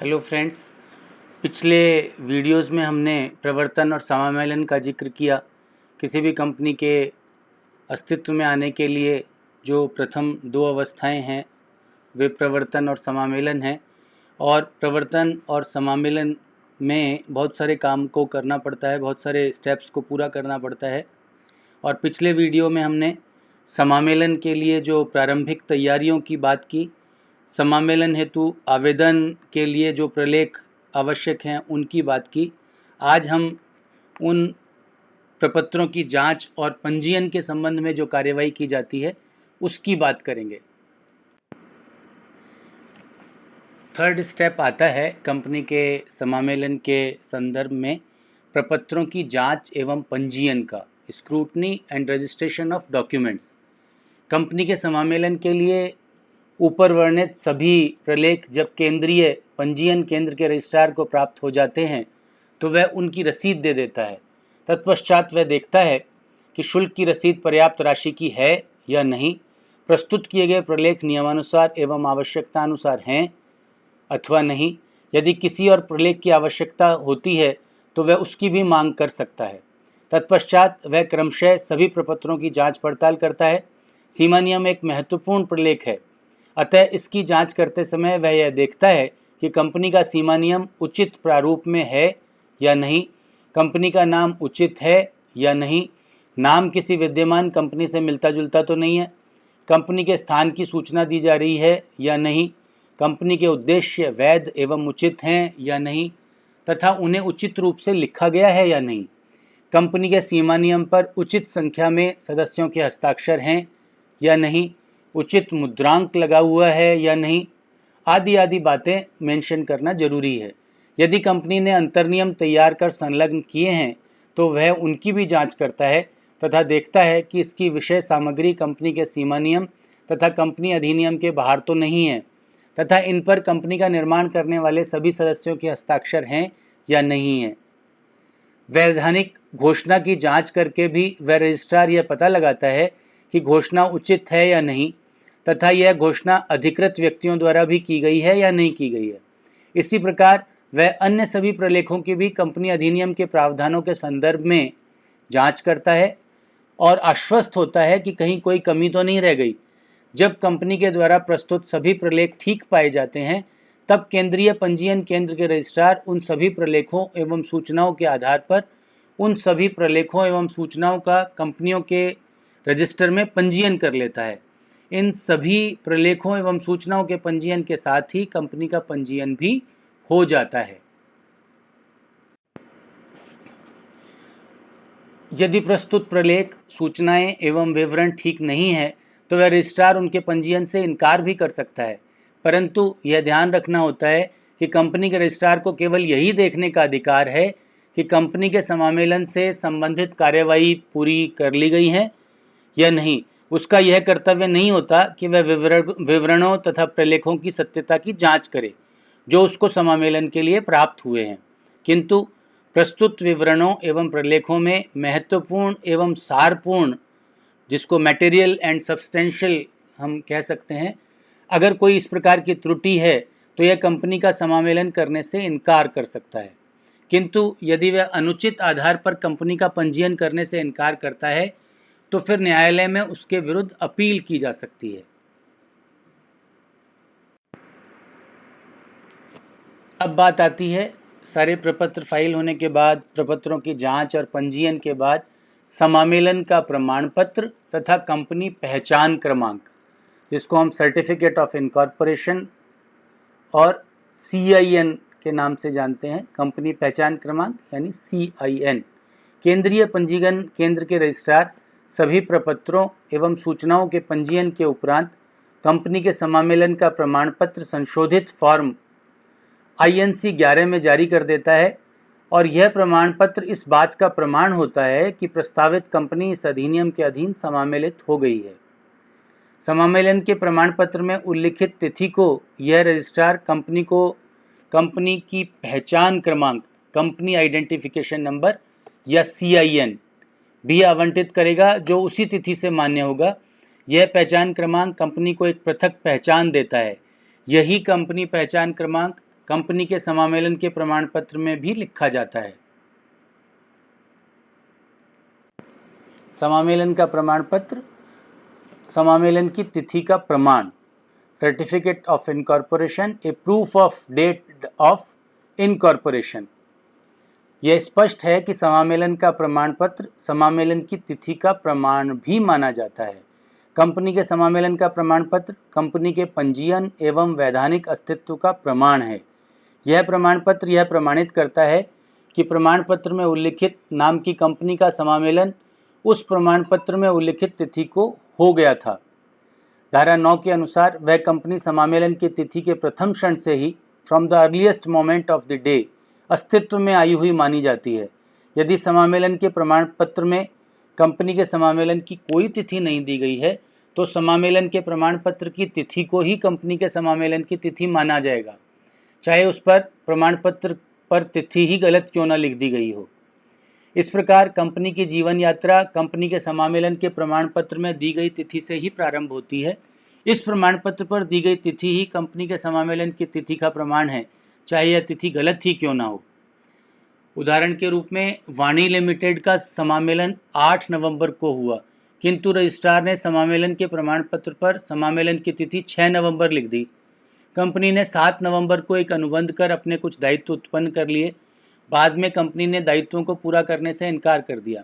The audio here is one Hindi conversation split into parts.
Hello friends. पिछले वीडियोस में हमने प्रवर्तन और समामेलन का जिक्र किया। किसी भी कंपनी के अस्तित्व में आने के लिए जो प्रथम दो अवस्थाएं हैं वे प्रवर्तन और समामेलन हैं, और प्रवर्तन और समामेलन में बहुत सारे काम को करना पड़ता है, बहुत सारे स्टेप्स को पूरा करना पड़ता है। और पिछले वीडियो में हमने समामेलन के लिए जो प्रारंभिक तैयारियों की बात की, समामेलन हेतु आवेदन के लिए जो प्रलेख आवश्यक हैं उनकी बात की। आज हम उन प्रपत्रों की जांच और पंजीयन के संबंध में जो कार्यवाही की जाती है उसकी बात करेंगे। थर्ड स्टेप आता है कंपनी के समामेलन के संदर्भ में प्रपत्रों की जांच एवं पंजीयन का, scrutiny and registration of documents. Company के समामेलन के लिए ऊपर वर्णित सभी प्रलेख जब केंद्रीय पंजीयन केंद्र के रजिस्ट्रार को प्राप्त हो जाते हैं तो वह उनकी रसीद दे देता है। तत्पश्चात वह देखता है कि शुल्क की रसीद पर्याप्त राशि की है या नहीं, प्रस्तुत किए गए प्रलेख नियमानुसार एवं आवश्यकतानुसार हैं अथवा नहीं। यदि किसी और प्रलेख की आवश्यकता होती है तो वह उसकी भी मांग कर सकता है। तत्पश्चात वह क्रमशः सभी प्रपत्रों की जांच पड़ताल करता है। सीमा नियम एक महत्वपूर्ण प्रलेख है, अतः इसकी जांच करते समय वह यह देखता है कि कंपनी का सीमा नियम उचित प्रारूप में है या नहीं, कंपनी का नाम उचित है या नहीं, नाम किसी विद्यमान कंपनी से मिलता जुलता तो नहीं है, कंपनी के स्थान की सूचना दी जा रही है या नहीं, कंपनी के उद्देश्य वैध एवं उचित हैं या नहीं तथा उन्हें उचित रूप से लिखा गया है या नहीं, कंपनी के सीमा नियम पर उचित संख्या में सदस्यों के हस्ताक्षर हैं या नहीं, उचित मुद्रांक लगा हुआ है या नहीं, आदि आदि बातें मेंशन करना जरूरी है। यदि कंपनी ने अंतर्नियम तैयार कर संलग्न किए हैं तो वह उनकी भी जांच करता है तथा देखता है कि इसकी विषय सामग्री कंपनी के सीमा नियम तथा कंपनी अधिनियम के बाहर तो नहीं है तथा इन पर कंपनी का निर्माण करने वाले सभी सदस्यों के हस्ताक्षर हैं या नहीं है। वैधानिक घोषणा की जांच करके भी वह रजिस्ट्रार यह पता लगाता है कि घोषणा उचित है या नहीं तथा यह घोषणा अधिकृत व्यक्तियों द्वारा भी की गई है या नहीं की गई है। इसी प्रकार वह अन्य सभी प्रलेखों की भी कंपनी अधिनियम के प्रावधानों के संदर्भ में जांच करता है और आश्वस्त होता है कि कहीं कोई कमी तो नहीं रह गई। जब कंपनी के द्वारा प्रस्तुत सभी प्रलेख ठीक पाए जाते हैं तब केंद्रीय पंजीयन केंद्र के रजिस्ट्रार उन सभी प्रलेखों एवं सूचनाओं के आधार पर उन सभी प्रलेखों एवं सूचनाओं का कंपनियों के रजिस्टर में पंजीयन कर लेता है। इन सभी प्रलेखों एवं सूचनाओं के पंजीयन के साथ ही कंपनी का पंजीयन भी हो जाता है। यदि प्रस्तुत प्रलेख, सूचनाएं एवं विवरण ठीक नहीं है तो वह रजिस्ट्रार उनके पंजीयन से इनकार भी कर सकता है, परंतु यह ध्यान रखना होता है कि कंपनी के रजिस्ट्रार को केवल यही देखने का अधिकार है कि कंपनी के समामेलन से संबंधित कार्यवाही पूरी कर ली गई है या नहीं। उसका यह कर्तव्य नहीं होता कि वह विवरणों तथा प्रलेखों की सत्यता की जांच करे जो उसको समामेलन के लिए प्राप्त हुए हैं, किंतु प्रस्तुत विवरणों एवं प्रलेखों में महत्वपूर्ण एवं सारपूर्ण, जिसको मटेरियल एंड सब्सटेंशियल हम कह सकते हैं, अगर कोई इस प्रकार की त्रुटि है तो यह कंपनी का समामेलन करने से इनकार कर सकता है। किंतु यदि वह अनुचित आधार पर कंपनी का पंजीयन करने से इनकार करता है तो फिर न्यायालय में उसके विरुद्ध अपील की जा सकती है। अब बात आती है सारे प्रपत्र फाइल होने के बाद, प्रपत्रों की जांच और पंजीयन के बाद समामेलन का प्रमाण पत्र तथा कंपनी पहचान क्रमांक, जिसको हम सर्टिफिकेट ऑफ इनकॉर्पोरेशन और CIN के नाम से जानते हैं, कंपनी पहचान क्रमांक यानी CIN। केंद्रीय पंजीयन केंद्र के रजिस्ट्रार सभी प्रपत्रों एवं सूचनाओं के पंजीयन के उपरांत कंपनी के समामेलन का प्रमाण पत्र संशोधित फॉर्म INC 11 में जारी कर देता है, और यह प्रमाण पत्र इस बात का प्रमाण होता है कि प्रस्तावित कंपनी इस अधिनियम के अधीन समामेलित हो गई है। समामेलन के प्रमाण पत्र में उल्लिखित तिथि को यह रजिस्ट्रार कंपनी को कंपनी की पहचान क्रमांक, कंपनी आइडेंटिफिकेशन नंबर या CIN भी आवंटित करेगा जो उसी तिथि से मान्य होगा। यह पहचान क्रमांक कंपनी को एक पृथक पहचान देता है। यही कंपनी पहचान क्रमांक कंपनी के समामेलन के प्रमाण पत्र में भी लिखा जाता है। समामेलन का प्रमाण पत्र, समामेलन की तिथि का प्रमाण, certificate of incorporation, a proof of date of incorporation. यह स्पष्ट है कि समामेलन का प्रमाण पत्र समामेलन की तिथि का प्रमाण भी माना जाता है। कंपनी के समामेलन का प्रमाण पत्र कंपनी के पंजीयन एवं वैधानिक अस्तित्व का प्रमाण है। यह प्रमाण पत्र यह प्रमाणित करता है कि प्रमाण पत्र में उल्लिखित नाम की कंपनी का समामेलन उस प्रमाण पत्र में उल्लिखित तिथि को हो गया था। धारा 9 के अनुसार वह कंपनी समामेलन की तिथि के प्रथम क्षण से ही from the earliest moment of the day अस्तित्व में आई हुई मानी जाती है। यदि समामेलन के प्रमाण पत्र में कंपनी के समामेलन की कोई तिथि नहीं दी गई है तो समामेलन के प्रमाण पत्र की तिथि को ही कंपनी के समामेलन की तिथि माना जाएगा, चाहे उस पर प्रमाण पत्र पर तिथि ही गलत क्यों न लिख दी गई हो। इस प्रकार कंपनी की जीवन यात्रा कंपनी के समामेलन के प्रमाण पत्र में दी गई तिथि से ही प्रारंभ होती है। इस प्रमाण पत्र पर दी गई तिथि ही कंपनी के समामेलन की तिथि का प्रमाण है, चाहे यह तिथि गलत ही क्यों ना हो। उदाहरण के रूप में वाणी लिमिटेड का समामेलन 8 नवंबर को हुआ, किंतु रजिस्ट्रार ने समामेलन के प्रमाण पत्र पर समामेलन की तिथि 6 नवंबर लिख दी। कंपनी ने 7 नवंबर को एक अनुबंध कर अपने कुछ दायित्व उत्पन्न कर लिए। बाद में कंपनी ने दायित्वों को पूरा करने से इनकार कर दिया।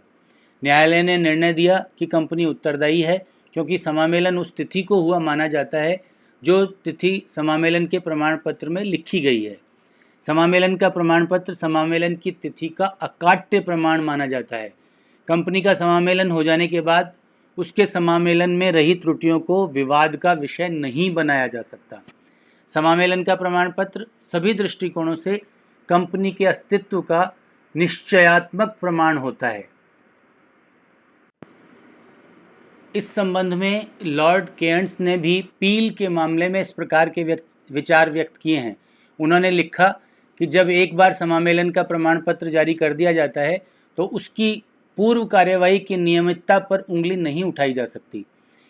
न्यायालय ने निर्णय दिया कि कंपनी उत्तरदायी है, क्योंकि समामेलन उस तिथि को हुआ माना जाता है जो तिथि समामेलन के प्रमाण पत्र में लिखी गई है। समामेलन का प्रमाण पत्र समामेलन की तिथि का अकाट्य प्रमाण माना जाता है। कंपनी का समामेलन हो जाने के बाद उसके समामेलन में रही त्रुटियों को विवाद का विषय नहीं बनाया जा सकता। समामेलन का प्रमाण पत्र सभी दृष्टिकोणों से कंपनी के अस्तित्व का निश्चयात्मक प्रमाण होता है। इस संबंध में लॉर्ड केयर्न्स ने भी पील के मामले में इस प्रकार के विचार व्यक्त किए हैं। उन्होंने लिखा कि जब एक बार समामेलन का प्रमाण पत्र जारी कर दिया जाता है तो उसकी पूर्व कार्यवाही की नियमितता पर उंगली नहीं उठाई जा सकती।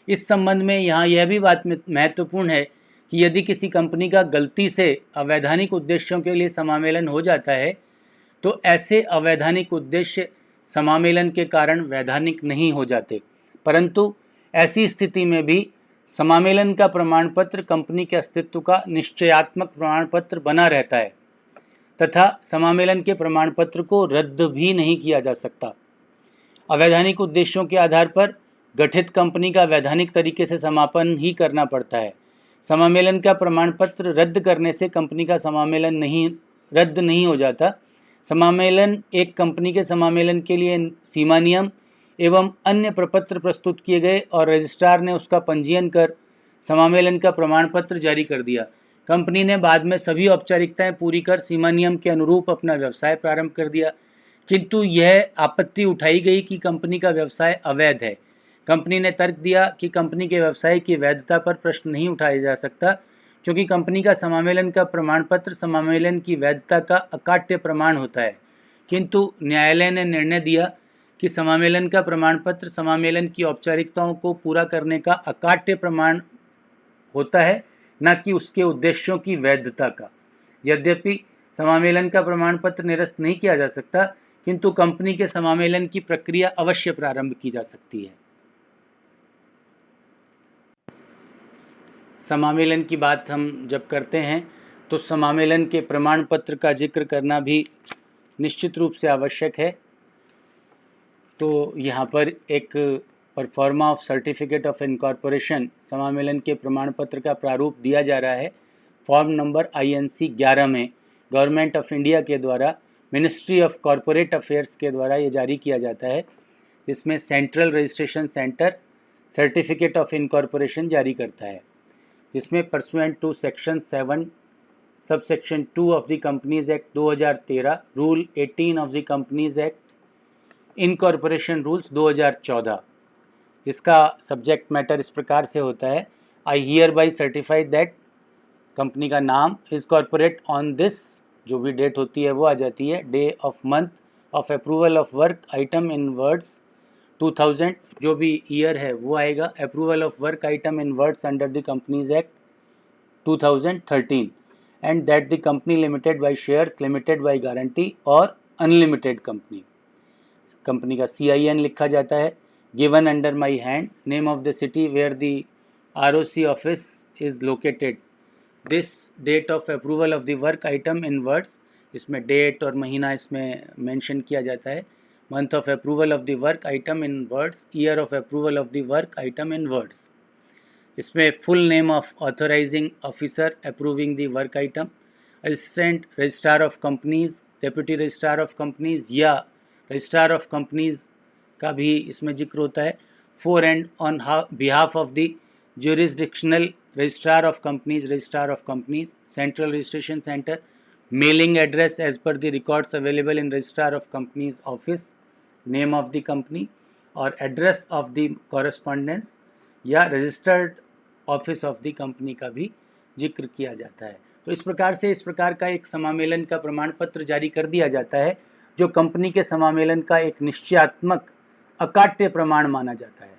इस संबंध में यहाँ यह भी बात महत्वपूर्ण है कि यदि किसी कंपनी का गलती से अवैधानिक उद्देश्यों के लिए समामेलन हो जाता है तो ऐसे अवैधानिक उद्देश्य समामेलन के कारण वैधानिक नहीं हो जाते, परंतु ऐसी स्थिति में भी समामेलन का प्रमाण पत्र कंपनी के अस्तित्व का निश्चयात्मक प्रमाण पत्र बना रहता है तथा समामेलन के प्रमाण पत्र को रद्द भी नहीं किया जा सकता। अवैधानिक उद्देश्यों के आधार पर गठित कंपनी का वैधानिक तरीके से समापन ही करना पड़ता है। समामेलन का प्रमाण पत्र रद्द करने से कंपनी का समामेलन रद्द नहीं हो जाता। समामेलन एक कंपनी के समामेलन के लिए सीमा नियम एवं अन्य प्रपत्र प्रस्तुत किए गए और रजिस्ट्रार ने उसका पंजीयन कर समामेलन का प्रमाण पत्र जारी कर दिया। कंपनी ने बाद में सभी औपचारिकताएं पूरी कर सीमा नियम के अनुरूप अपना व्यवसाय प्रारंभ कर दिया, किंतु यह आपत्ति उठाई गई कि कंपनी का व्यवसाय अवैध है। कंपनी ने तर्क दिया कि कंपनी के व्यवसाय की वैधता पर प्रश्न नहीं उठाया जा सकता, क्योंकि कंपनी का समामेलन का प्रमाण पत्र समामेलन की वैधता का अकाट्य प्रमाण होता है। किंतु न्यायालय ने निर्णय दिया कि समामेलन का प्रमाण पत्र समामेलन की औपचारिकताओं को पूरा करने का अकाट्य प्रमाण होता है, न कि उसके उद्देश्यों की वैधता का। यद्यपि समामेलन का प्रमाण पत्र निरस्त नहीं किया जा सकता, किंतु कंपनी के समामेलन की प्रक्रिया अवश्य प्रारंभ की जा सकती है। समामेलन की बात हम जब करते हैं तो समामेलन के प्रमाण पत्र का जिक्र करना भी निश्चित रूप से आवश्यक है। तो यहाँ पर एक pro forma of certificate of incorporation समामेलन के प्रमाण पत्र का प्रारूप दिया जा रहा है। फॉर्म नंबर INC 11 में गवर्नमेंट ऑफ इंडिया के द्वारा मिनिस्ट्री ऑफ कॉरपोरेट अफेयर्स के द्वारा ये जारी किया जाता है। इसमें central registration centre certificate of incorporation जारी करता है, जिसमें pursuant to section 7 sub section 2 of the Companies Act 2013, rule 18 of the Companies Act, incorporation rules 2014, जिसका सब्जेक्ट मैटर इस प्रकार से होता है, I hereby certify that company का नाम इज कॉर्पोरेट ऑन दिस, जो भी डेट होती है वो आ जाती है, day of month of approval of work item in words 2000, जो भी ईयर है वो आएगा, approval of work item in words under the Companies Act 2013, and that the company limited by shares, limited by guarantee और unlimited company. कंपनी का CIN लिखा जाता है. Given under my hand, name of the city where the ROC office is located. This date of approval of the work item in words. इसमें डेट और महीना इसमें मेंशन किया जाता है. Month of approval of the work item in words, year of approval of the work item in words. इसमें full name of authorising officer approving the work item, assistant registrar of companies, deputy registrar of companies या रजिस्ट्रार ऑफ कंपनीज का भी इसमें जिक्र होता है. For and on behalf of the jurisdictional registrar of companies, central registration centre, mailing address as per the records available in registrar of companies office, name of the company और एड्रेस ऑफ द कॉरेस्पॉन्डेंस या registered office of the company का भी जिक्र किया जाता है. तो इस प्रकार का एक समामेलन का प्रमाण पत्र जारी कर दिया जाता है, जो कंपनी के समामेलन का एक निश्चयात्मक अकाट्य प्रमाण माना जाता है.